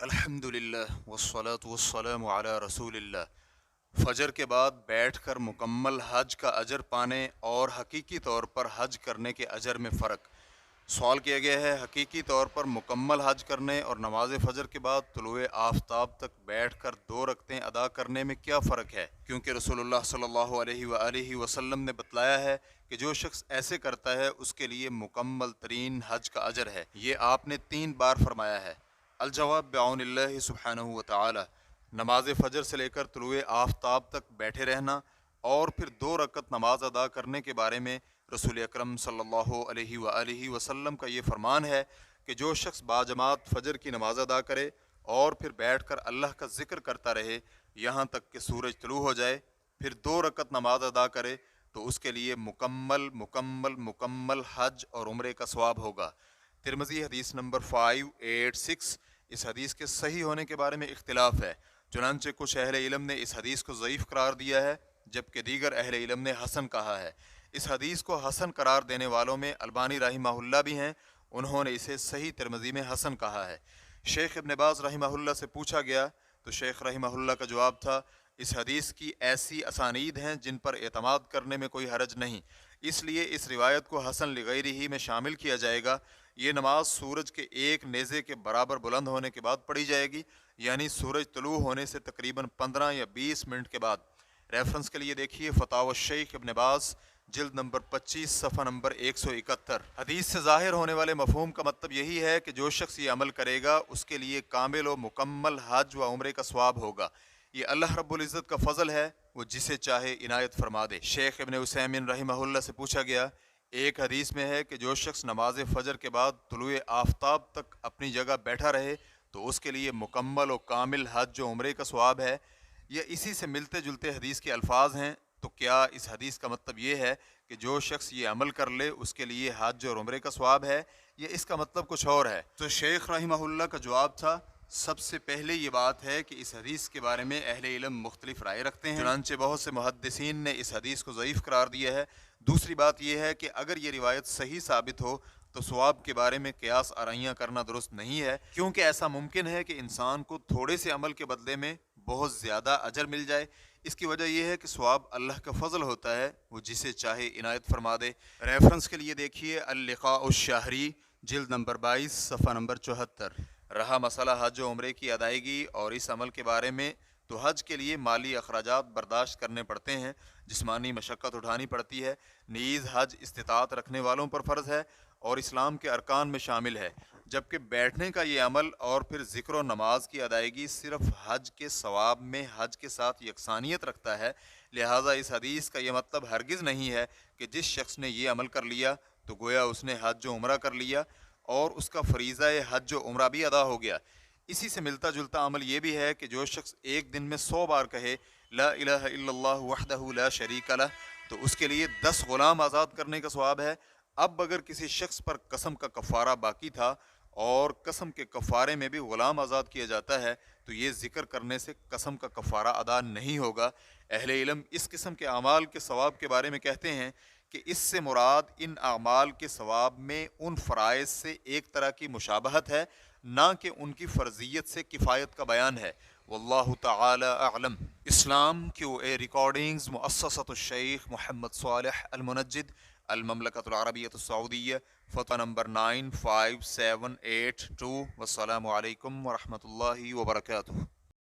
الحمدللہ والصلاة والسلام علی رسول اللہ۔ فجر کے بعد بیٹھ کر مکمل حج کا اجر پانے اور حقیقی طور پر حج کرنے کے اجر میں فرق۔ سوال کیا گیا ہے حقیقی طور پر مکمل حج کرنے اور نماز فجر کے بعد طلوع آفتاب تک بیٹھ کر 2 رکعتیں ادا کرنے میں کیا فرق ہے؟ کیونکہ رسول اللہ صلی اللہ علیہ وآلہ وسلم نے بتلایا ہے کہ جو شخص ایسے کرتا ہے اس کے لیے مکمل ترین حج کا اجر ہے۔ یہ آپ نے 3 بار فرمایا ہے۔ الجواب بعون اللہ سبحانہ وتعالی، نماز فجر سے لے کر طلوع آفتاب تک بیٹھے رہنا اور پھر 2 رکعت نماز ادا کرنے کے بارے میں رسول اکرم صلی اللہ علیہ وآلہ وسلم کا یہ فرمان ہے کہ جو شخص باجماعت فجر کی نماز ادا کرے اور پھر بیٹھ کر اللہ کا ذکر کرتا رہے یہاں تک کہ سورج طلوع ہو جائے، پھر 2 رکعت نماز ادا کرے تو اس کے لیے مکمل حج اور عمرے کا ثواب ہوگا۔ ترمذی حدیث نمبر 586۔ اس حدیث کے صحیح ہونے کے بارے میں اختلاف ہے، چنانچہ کچھ اہل علم نے اس حدیث کو ضعیف قرار دیا ہے جبکہ دیگر اہل علم نے حسن کہا ہے۔ اس حدیث کو حسن قرار دینے والوں میں البانی رحمہ اللہ بھی ہیں، انہوں نے اسے صحیح ترمذی میں حسن کہا ہے۔ شیخ ابن باز رحمہ اللہ سے پوچھا گیا تو شیخ رحمہ اللہ کا جواب تھا، اس حدیث کی ایسی اسانید ہیں جن پر اعتماد کرنے میں کوئی حرج نہیں، اس لیے اس روایت کو حسن لغیرہ میں شامل کیا جائے گا۔ یہ نماز سورج کے ایک نیزے کے برابر بلند ہونے کے بعد پڑھی جائے گی، یعنی سورج طلوع ہونے سے تقریباً 15 یا 20 منٹ کے بعد۔ ریفرنس کے لیے دیکھیے فتاوی شیخ ابن باز جلد نمبر 25 صفحہ نمبر 171۔ حدیث سے ظاہر ہونے والے مفہوم کا مطلب یہی ہے کہ جو شخص یہ عمل کرے گا اس کے لیے کامل و مکمل حج و عمرے کا ثواب ہوگا۔ یہ اللہ رب العزت کا فضل ہے، وہ جسے چاہے عنایت فرما دے۔ شیخ ابن عثیمین رحمہ اللہ سے پوچھا گیا، ایک حدیث میں ہے کہ جو شخص نماز فجر کے بعد طلوع آفتاب تک اپنی جگہ بیٹھا رہے تو اس کے لیے مکمل و کامل حج و عمرے کا ثواب ہے۔ یہ اسی سے ملتے جلتے حدیث کے الفاظ ہیں، تو کیا اس حدیث کا مطلب یہ ہے کہ جو شخص یہ عمل کر لے اس کے لیے حج اور عمرے کا ثواب ہے، یا اس کا مطلب کچھ اور ہے؟ تو شیخ رحمہ اللہ کا جواب تھا، سب سے پہلے یہ بات ہے کہ اس حدیث کے بارے میں اہل علم مختلف رائے رکھتے ہیں، چنانچہ بہت سے محدثین نے اس حدیث کو ضعیف قرار دیا ہے۔ دوسری بات یہ ہے کہ اگر یہ روایت صحیح ثابت ہو تو ثواب کے بارے میں قیاس آرائیاں کرنا درست نہیں ہے، کیونکہ ایسا ممکن ہے کہ انسان کو تھوڑے سے عمل کے بدلے میں بہت زیادہ اجر مل جائے۔ اس کی وجہ یہ ہے کہ ثواب اللہ کا فضل ہوتا ہے، وہ جسے چاہے عنایت فرما دے۔ ریفرنس کے لیے دیکھیے اللقاء الشہری جلد نمبر 22 صفحہ نمبر 74۔ رہا مسئلہ حج و عمرے کی ادائیگی اور اس عمل کے بارے میں، تو حج کے لیے مالی اخراجات برداشت کرنے پڑتے ہیں، جسمانی مشقت اٹھانی پڑتی ہے، نیز حج استطاعت رکھنے والوں پر فرض ہے اور اسلام کے ارکان میں شامل ہے، جبکہ بیٹھنے کا یہ عمل اور پھر ذکر و نماز کی ادائیگی صرف حج کے ثواب میں حج کے ساتھ یکسانیت رکھتا ہے۔ لہٰذا اس حدیث کا یہ مطلب ہرگز نہیں ہے کہ جس شخص نے یہ عمل کر لیا تو گویا اس نے حج و عمرہ کر لیا اور اس کا فریضہ حج و عمرہ بھی ادا ہو گیا۔ اسی سے ملتا جلتا عمل یہ بھی ہے کہ جو شخص ایک دن میں 100 بار کہے لا الہ الا اللہ وحدہ لا شریک لہ تو اس کے لیے 10 غلام آزاد کرنے کا ثواب ہے۔ اب اگر کسی شخص پر قسم کا کفارہ باقی تھا اور قسم کے کفارے میں بھی غلام آزاد کیا جاتا ہے تو یہ ذکر کرنے سے قسم کا کفارہ ادا نہیں ہوگا۔ اہل علم اس قسم کے اعمال کے ثواب کے بارے میں کہتے ہیں کہ اس سے مراد ان اعمال کے ثواب میں ان فرائض سے ایک طرح کی مشابہت ہے، نہ کہ ان کی فرضیت سے کفایت کا بیان ہے۔ واللہ تعالی اعلم۔ اسلام کیو اے ریکارڈنگز مؤسسۃ الشیخ محمد صالح المنجد، المملکۃ العربیۃ السعودیہ، فتح نمبر 95782۔ والسلام علیکم ورحمۃ اللہ وبرکاتہ۔